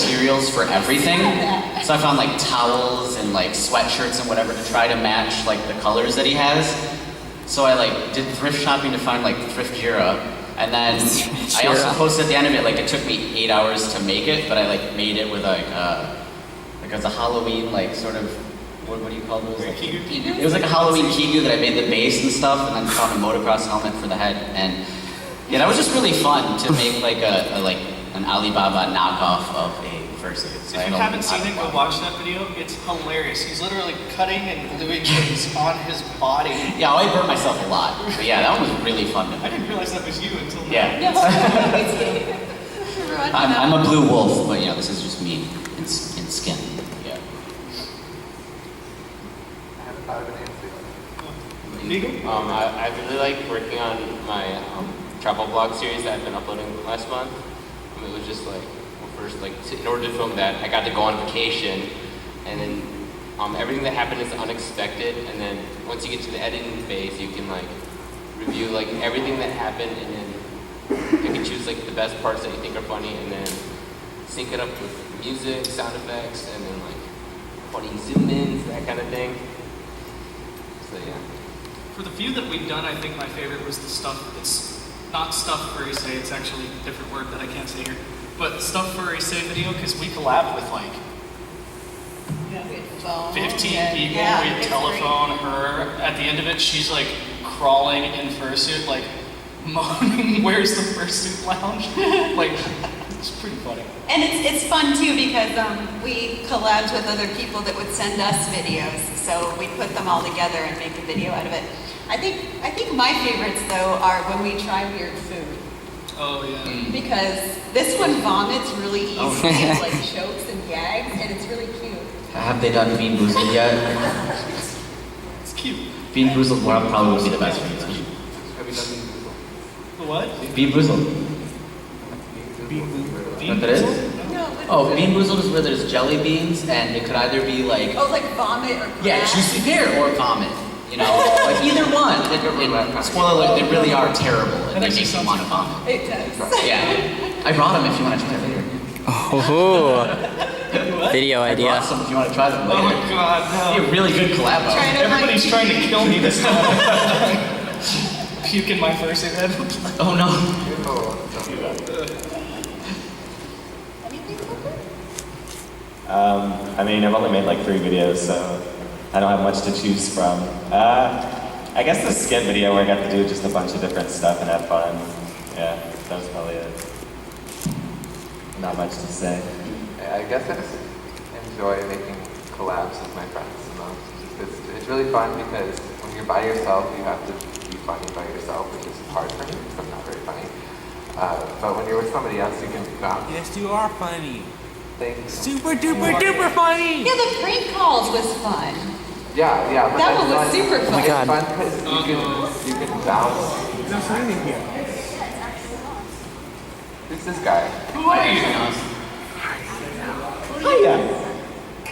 materials for everything. So I found like towels and like sweatshirts and whatever to try to match like the colors that he has. So I like did thrift shopping to find like Thrift Jira. And then I also posted at the end of it, like it took me 8 hours to make it, but I like made it with like as a Halloween like sort of, what do you call those? Like, it was like a Halloween kigu that I made the base and stuff, and then found a motocross helmet for the head. And yeah, that was just really fun to make like an Alibaba knockoff of a fursuit. So if you haven't seen it, go watch that video. It's hilarious. He's literally cutting and gluing things on his body. Yeah, I burnt myself a lot. But yeah, that one was really fun to make. I didn't realize that was you until now. Yeah. I'm a blue wolf, but yeah, this is just me in skin. Yeah. I really like working on my travel vlog series that I've been uploading last month. It was just like, first, like, in order to film that, I got to go on vacation, and then everything that happened is unexpected, and then once you get to the editing phase, you can like review like everything that happened, and then you can choose like the best parts that you think are funny, and then sync it up with music, sound effects, and then like funny zoom-ins, that kind of thing. So yeah. For the few that we've done, I think my favorite was the stuff. It's not stuff furry say. It's actually a different word that I can't say here. But stuff furry say video, because we collabed with like 15 people. We had telephone her. At the end of it, she's like crawling in fursuit, like moaning, "Where's the fursuit lounge?" Like, it's pretty funny. And it's fun too because we collabed with other people that would send us videos, so we put them all together and make a video out of it. I think my favorites though are when we try weird food. Oh yeah. Because this one vomits really easily, it like chokes and gags, and it's really cute. Have they done Bean Boozled yet? It's cute. Bean Boozled probably would be the best for you. Have you done Bean Boozled? The what? Bean Boozled. Bean What that is? No, Oh, Bean Boozled is where there's jelly beans, and it could either be like like vomit or yeah, crap. juicy pear or vomit. You know, like either one. Spoiler alert, they really are terrible, and they make you want to vomit. It does. Yeah, I brought them if you want to try later. Oh, video I idea. brought some if you want to try them Oh later. my god, Be no. a really good collab. Everybody's trying to kill me this time. Puke in my fursuit head. Oh no. I mean, I've only made like 3 videos, so I don't have much to choose from. I guess the skit video where I got to do just a bunch of different stuff and have fun. Yeah, that was probably it. Not much to say. I guess I just enjoy making collabs with my friends the most. It's really fun because when you're by yourself, you have to be funny by yourself, which is hard for me because I'm not very funny. But when you're with somebody else, you can bounce. Yes, you are funny. Things. Super duper duper funny. Yeah, the prank calls was fun. Yeah. But That that's one was fun. super fun. my God. It's fun because you can bounce. Who's this guy? Who are you? Hiya!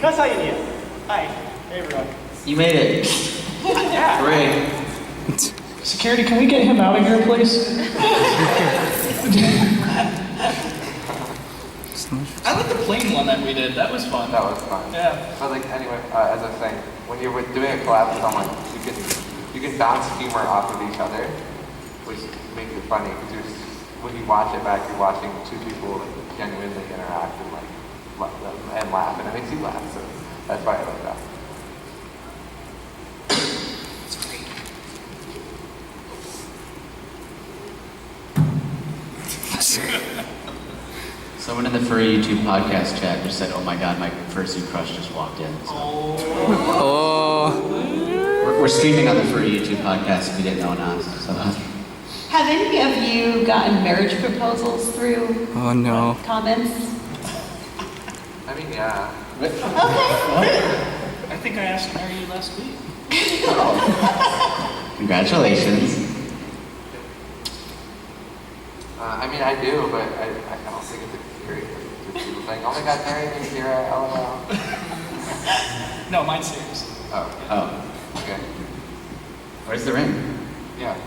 Nos Hyena. Hi. Hey everyone. You made it. Yeah. Hooray. Security, can we get him out of here, please? I like the plane one that we did. That was fun. That was fun. Yeah. But like anyway, as I was saying, when you're doing a collab with someone, you can bounce humor off of each other, which makes it funny because when you watch it back, you're watching 2 people like genuinely interact and like love them and laugh, and it makes you laugh. So that's why I like that. Someone in the Furry YouTube podcast chat just said, "Oh my God, my fursuit crush just walked in." So. Oh, We're streaming on the Furry YouTube podcast if you didn't know or not. So. Have any of you gotten marriage proposals through oh no. comments? I mean, yeah. Okay. I think I asked to marry you last week. Congratulations. I mean, I do, but I don't think it's serious. Just people saying, "Oh my God, marry me, Kira, LOL." No, mine's serious. Oh, Oh, okay. where's the ring? Yeah.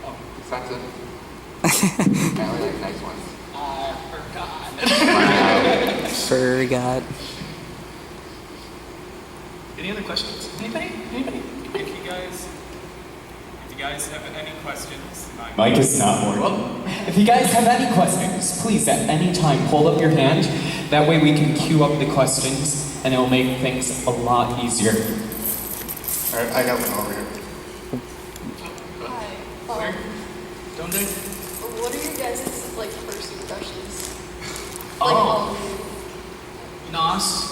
Oh. Expensive. I only like nice ones. I forgot. Wow. fur got. Any other questions? Anybody? If you guys have any questions, Mike is not working. If you guys have any questions, please at any time hold up your hand. That way we can queue up the questions and it'll make things a lot easier. Alright, I got one over here. Hi. Where? Don't they? What are your guys' like first impressions? Oh. Nos.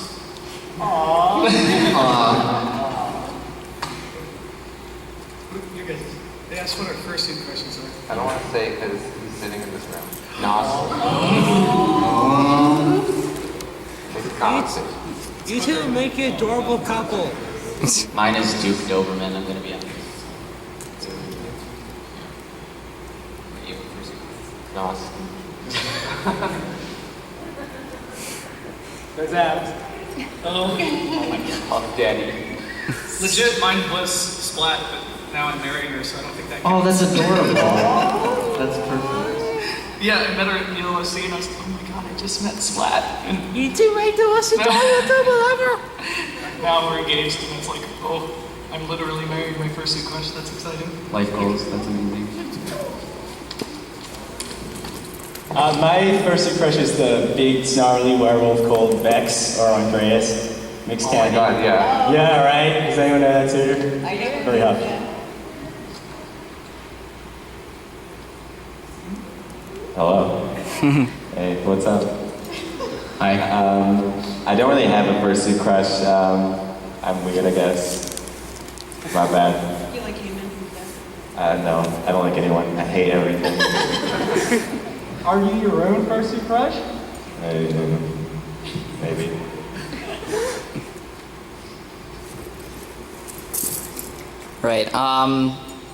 You guys, they asked what our first impressions are. I don't want to say because he's sitting in this room. Nos. It's constant. You two make an adorable couple. Mine is Duke Doberman, I'm gonna be honest. Nos. There's abs. Oh. Puff Daddy. Legit, mine was Splat, but now I'm marrying her, so I don't think that Oh, counts. that's adorable. That's perfect. Yeah, I met her at ULSC and I was like, oh my god, I just met Splat. And You two make the most adorable couple ever. now we're engaged and it's like, oh, I'm literally marrying my fursuit crush. That's exciting. Life goals, that's amazing. My first crush is the big snarly werewolf called Vex or Andreas. Mixed Oh my candy. god, yeah. Yeah, right? Does anyone know that too? I do. Hurry up. Hello. Hey, what's up? Hi. I don't really have a fursuit crush. I'm weird, I guess. My bad. You like humans and stuff? No, I don't like anyone. I hate everything. Are you your own fursuit crush? Maybe. Right.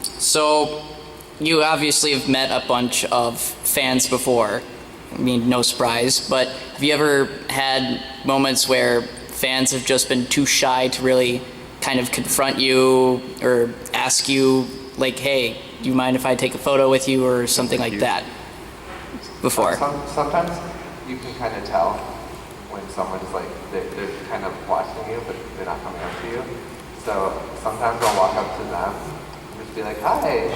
So you obviously have met a bunch of fans before. I mean, no surprise. But have you ever had moments where fans have just been too shy to really kind of confront you or ask you, like, hey, do you mind if I take a photo with you or something like that? Before. Sometimes you can kind of tell when someone's like, they're kind of watching you, but they're not coming up to you. So sometimes I'll walk up to them and just be like, hi.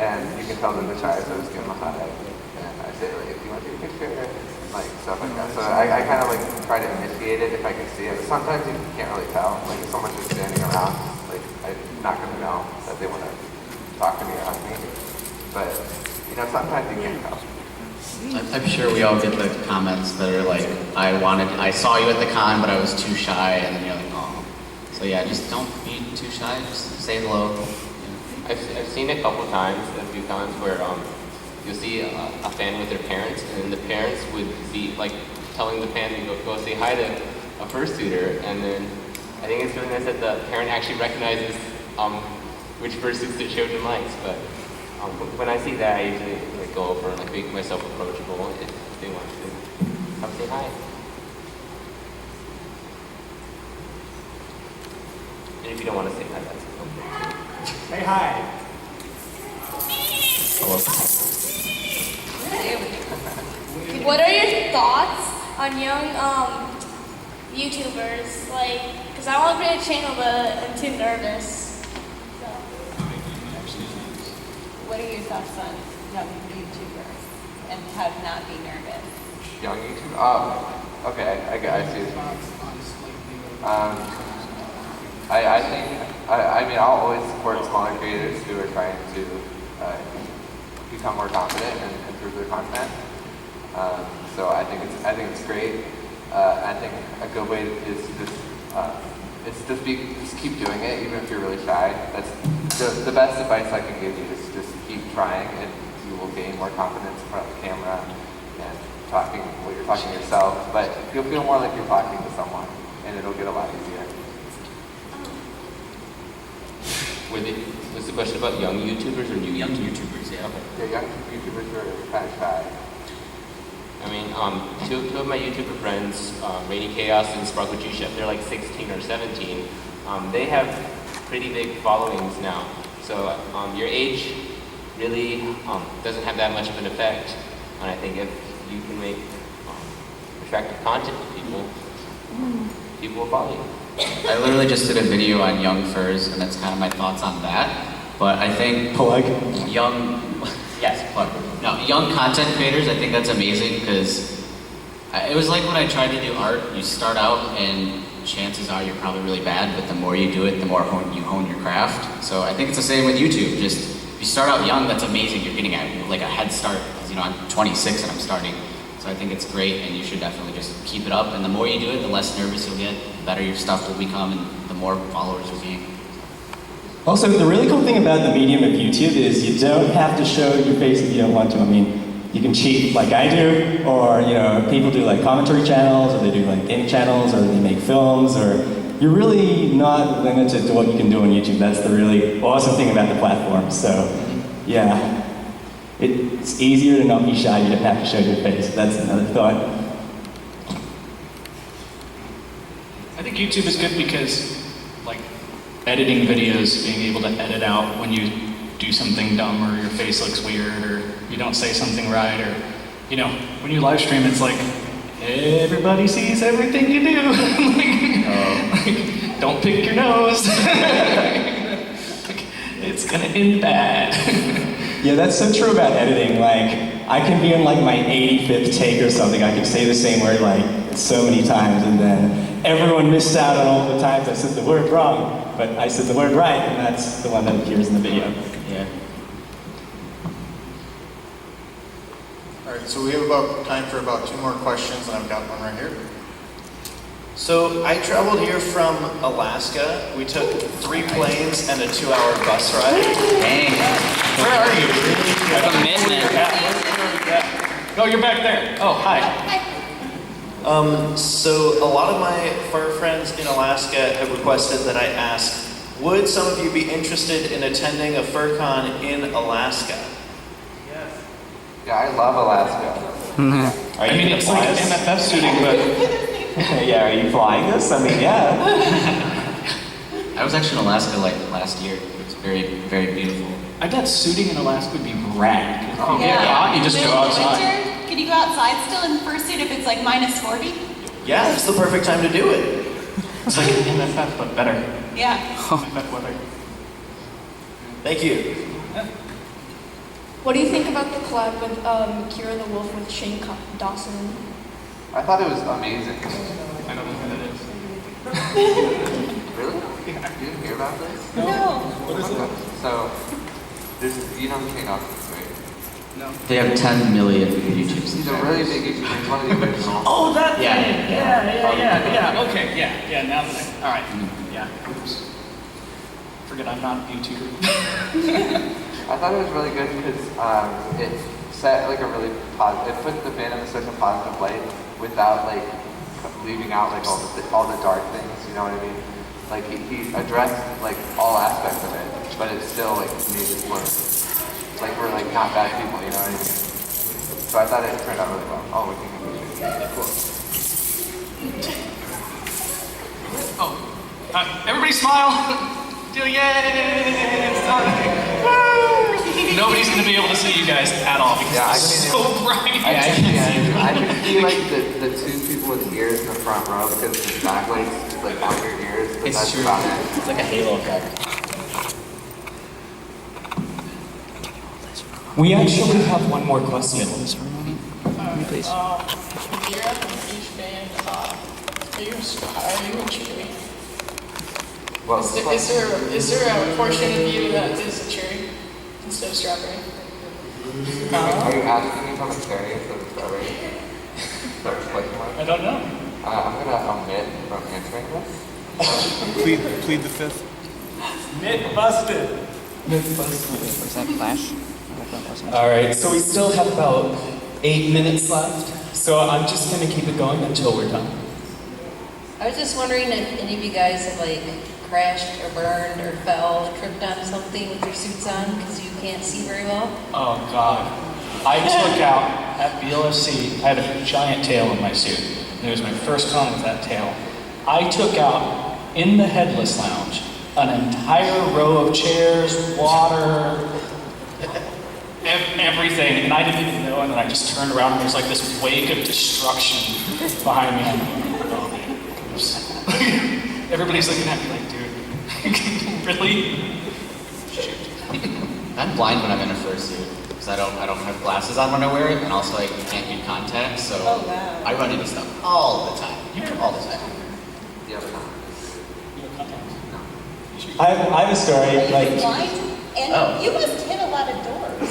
And you can tell them they're shy, so I just give them a hi. And I say, like, do you want to take a picture? Like, stuff like that. So I kind of like try to initiate it if I can see it. But sometimes you can't really tell. Like, if someone's just standing around, like, I'm not going to know that they want to talk to me or hug me. But, you know, sometimes you can't tell. I'm sure we all get the comments that are like, I saw you at the con, but I was too shy, and then you're like, oh. So yeah, just don't be too shy, just say hello. Yeah. I've seen a couple times, a few times, where you'll see a fan with their parents, and then the parents would be like telling the fan to go say hi to a fursuiter, and then I think it's really nice that the parent actually recognizes which fursuits their children likes. But when I see that, I usually like go over and like make myself approachable if they want to come say hi. And if you don't want to say hi, that's okay. Say hi. What are your thoughts on young YouTubers? Like, because I want to create a channel, but I'm too nervous. So. What are your thoughts on young YouTubers and how to not be nervous? Young YouTuber? Oh, okay, I see. I mean, I'll always support smaller creators who are trying to become more confident and improve their content. So I think it's great. I think a good way is just keep doing it, even if you're really shy. That's the best advice I can give you is just keep trying, and you will gain more confidence in front of the camera and you're talking to yourself. But you'll feel more like you're talking to someone, and it'll get a lot easier. Was the question about young YouTubers or new Young YouTubers? YouTubers, yeah. Okay. Yeah, young YouTubers are kind of shy. I mean, two of my YouTuber friends, Rainy Chaos and Sparkle G Chef, they're like 16 or 17. They have pretty big followings now. So your age really doesn't have that much of an effect. And I think if you can make attractive content to people, people will follow you. I literally just did a video on young furs, and that's kind of my thoughts on that. But I think young content creators, I think that's amazing because it was like when I tried to do art. You start out and chances are you're probably really bad, but the more you do it, the more you hone your craft. So I think it's the same with YouTube. Just if you start out young, that's amazing. You're getting like a head start because I'm 26 and I'm starting. So I think it's great, and you should definitely just keep it up. And the more you do it, the less nervous you'll get, the better your stuff will become, and the more followers you'll gain. Also, the really cool thing about the medium of YouTube is you don't have to show your face if you don't want to. I mean, you can cheat like I do, or people do like commentary channels, or they do like game channels, or they make films, or you're really not limited to what you can do on YouTube. That's the really awesome thing about the platform. So, yeah. It's easier to not be shy, you don't have to show your face. That's another thought. I think YouTube is good because, like, editing videos, being able to edit out when you do something dumb or your face looks weird or you don't say something right or, when you live stream, it's like, everybody sees everything you do. like, don't pick your nose. It's gonna end bad. Yeah, that's so true about editing. Like, I can be in like my 85th take or something. I can say the same word like so many times, and then everyone missed out on all the times I said the word wrong, but I said the word right, and that's the one that appears in the video. Yeah. All right, so we have time for about 2 more questions, and I've got one right here. So I traveled here from Alaska. We took 3 planes and a 2-hour bus ride. Dang. Where are you? Commitment. Oh, you're back there. Oh, hi. So a lot of my fur friends in Alaska have requested that I ask, would some of you be interested in attending a FurCon in Alaska? Yes. Yeah, I love Alaska. I mean, it's like MFF suiting, but... Yeah, are you flying this? I mean, yeah. I was actually in Alaska like last year. It's very, very beautiful. I bet suiting in Alaska would be rad. Oh, Yeah, you just go outside. Winter, can you go outside still in fursuit if it's like minus 40? Yeah, it's the perfect time to do it. It's like MFF, but better. Yeah. MFF weather. Thank you. What do you think about the collab with Kira the Wolf with Shane Dawson? I thought it was amazing. I don't know who that is. Really? You didn't hear about this? No. What is it? So, there's, Shane Dawson, right? No. They have 10 million YouTube subscribers. He's a really big YouTuber. He's one of the originals. Oh, that Yeah. thing! Yeah, okay, yeah, now that alright, yeah, oops. Forget I'm not a YouTuber. I thought it was really good because it set like a really positive, it put the fandom in such a positive light without like leaving out like all the dark things, you know what I mean? Like he addressed like all aspects of it, but it still like made it work. Like we're like not bad people, you know what I mean? So I thought it turned out really well. Oh, we can cool. Oh, everybody smile! Yay! Nobody's gonna be able to see you guys at all because it's so bright. I can see like the 2 people with ears in the front row because the backlight's like on your ears. But that's true. about it. It's like a halo effect. We actually have one more question. Please. If you're a huge fan, are you a cherry? Well, Is there a portion of you that is a cherry instead of strawberry? are you asking me if I'm a cherry instead of strawberry? Question mark? I don't know. I'm gonna omit from answering this. Plead the fifth. Myth busted. Was that Flash? Alright, so we still have about 8 minutes left. So I'm just gonna keep it going until we're done. I was just wondering if any of you guys have like crashed or burned or fell or tripped on something with your suits on because you can't see very well. Oh God. I took out at BLFC, I had a giant tail in my suit. And it was my first con with that tail. I took out, in the headless lounge, an entire row of chairs, water, everything, and I didn't even know, and then I just turned around and there's like this wake of destruction behind me. everybody's looking at me like, dude, really? I'm blind when I'm in a fursuit because I don't have glasses on when I wear it, and also I can't read contacts, so I run into stuff all the time. All the time. Yeah. I have a story. Are you Like, blind? And you must hit a lot of doors.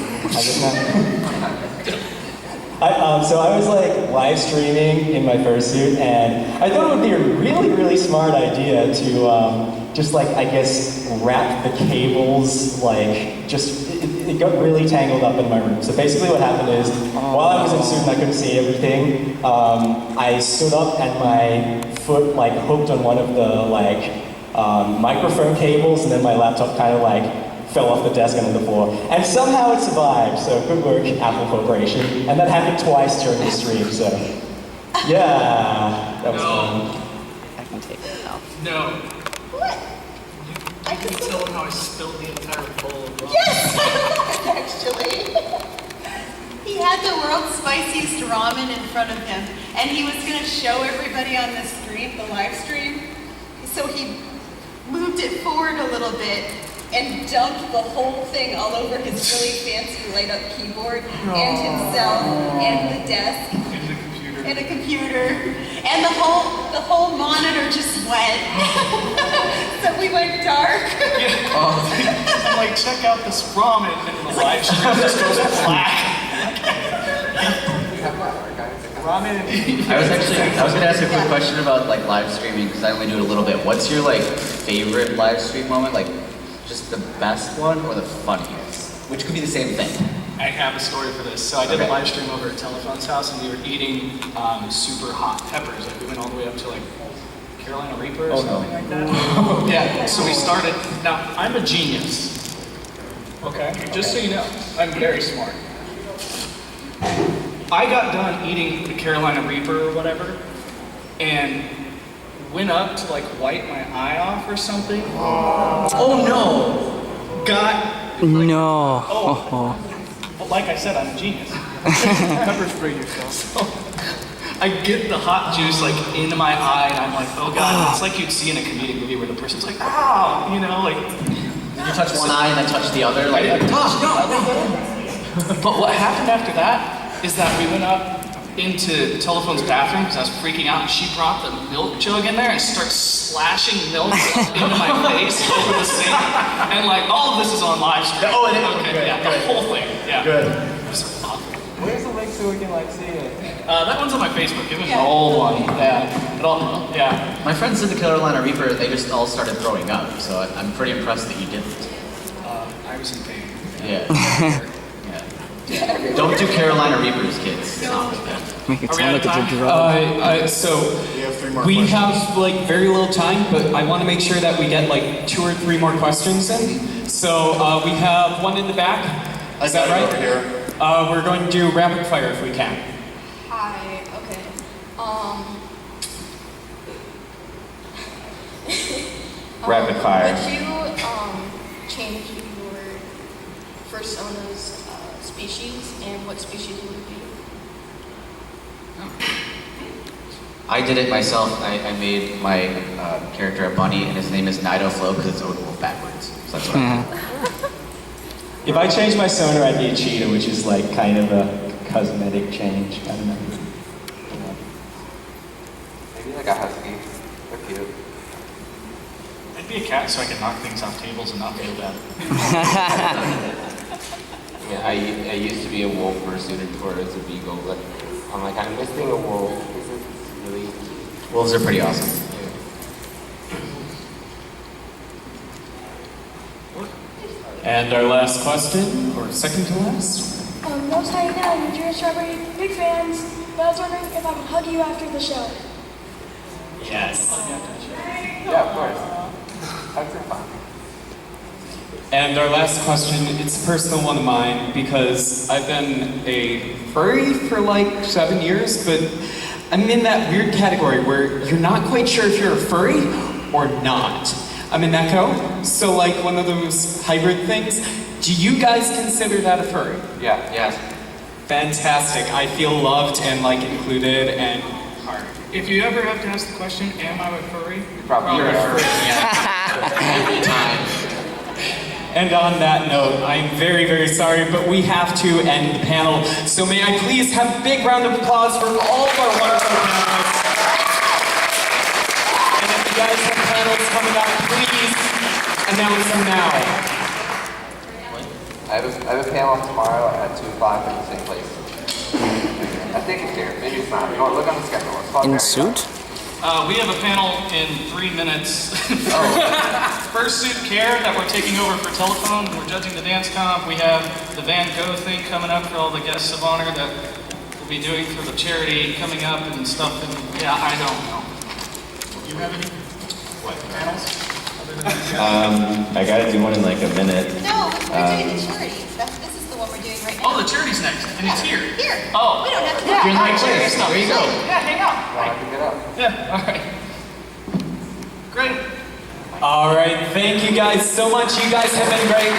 So I was like live streaming in my fursuit, and I thought it would be a really, really smart idea to just like, I guess, wrap the cables, like, it got really tangled up in my room. So basically what happened is, while I was in suit and I couldn't see everything, I stood up and my foot like hooked on one of the like microphone cables, and then my laptop kind of like fell off the desk and on the floor. And somehow it survived, so good work, Apple Corporation. And that happened twice during the stream, so yeah, that was fun. I can take it out. No. What? You can tell how I spilled the entire bowl of ramen. Yes, actually. He had the world's spiciest ramen in front of him, and he was going to show everybody on the stream, the live stream. So he moved it forward a little bit and dumped the whole thing all over his really fancy light-up keyboard and himself and the desk and a computer, and the whole monitor just went. So we went dark. I'm like, check out this ramen, and the live stream just goes black. Ramen. I was gonna ask a quick question about like live streaming because I only do it a little bit. What's your like favorite live stream moment? Like just the best one or the funniest? Which could be the same thing. I have a story for this. So I did a live stream over at Telephone's house, and we were eating super hot peppers. Like we went all the way up to like Carolina Reaper or something like that. Yeah. So we started. Now I'm a genius. Okay. Just so you know, I'm very smart. I got done eating the Carolina Reaper or whatever, and went up to like wipe my eye off or something. Oh no! No. But like I said, I'm a genius. Pepper spray yourself. So, I get the hot juice like into my eye, and I'm like, oh god! It's like you'd see in a comedic movie where the person's like, ah, you know, like. Did you touch one eye and then touch the other? Like, But what happened after that is that we went up into Telephone's bathroom because I was freaking out, and she brought the milk jug in there and started slashing milk into my face over the sink. And like, all of this is on live stream. Oh, it is? Okay, yeah, the whole thing. Yeah. Good. It was awful. Where's the link so we can like see it? That one's on my Facebook. It was an old one. Yeah. Yeah. My friends did the Carolina Reaper. They just all started throwing up. So I'm pretty impressed that you didn't. I was in pain. Yeah. Don't do Carolina Reapers, kids. Make it Are we sound out like of it's a time? drug. So We have 3 more we questions. have like very little time, but I want to make sure that we get like 2 or 3 more questions in. So we have one in the back. Is that right? Over here. We're going to do rapid fire if we can. Hi, okay. Rapid fire. Would you change your persona's species, and what species would it be? I did it myself. I made my character a bunny, and his name is Nido Flow because it's Odin Wolf backwards. So that's what I did. If I change my sonar, I'd be a cheetah, which is like kind of a cosmetic change. I don't know. Maybe like a husky. They're cute. I'd be a cat so I could knock things off tables and not feel bad. Yeah, I used to be a wolf fursuited towards a beagle, but I'm like, I'm missing a wolf. This is really cute. Wolves are pretty awesome. And our last question, or second to last. Nos Hyena and Junior Strawberry, big fans, but I was wondering if I could hug you after the show. Yes. Yeah, of course. Hugs are fun. And our last question, it's a personal one of mine because I've been a furry for like 7 years, but I'm in that weird category where you're not quite sure if you're a furry or not. I'm in that co, so like one of those hybrid things. Do you guys consider that a furry? Yeah. Yes. Fantastic. I feel loved and like included and hard. If you ever have to ask the question, am I a furry? Probably a are. furry. Every time. And on that note, I'm very, very sorry, but we have to end the panel. So may I please have a big round of applause for all of our wonderful panelists. And if you guys have panels coming up, please announce them now. I have a panel tomorrow at 2 o'clock in the same place. I think it's here. Maybe it's not. You know what? Look on the schedule. It's called In Furry. suit? We have a panel in 3 minutes. Fursuit Care that we're taking over for telephone. We're judging the dance comp. We have the Van Gogh thing coming up for all the guests of honor that we'll be doing for the charity coming up and stuff. And yeah, I don't know. You have any panels? I gotta do one in like a minute. No, we're doing the charity. This is the one we're doing right now. Oh, the charity's next, and it's here. Here. Oh. We don't have to. Yeah, You're in the right charity place. stuff. There you go. Yeah, hang out. Want to pick it up? Yeah, all right. Great. All right, thank you guys so much. You guys have been great.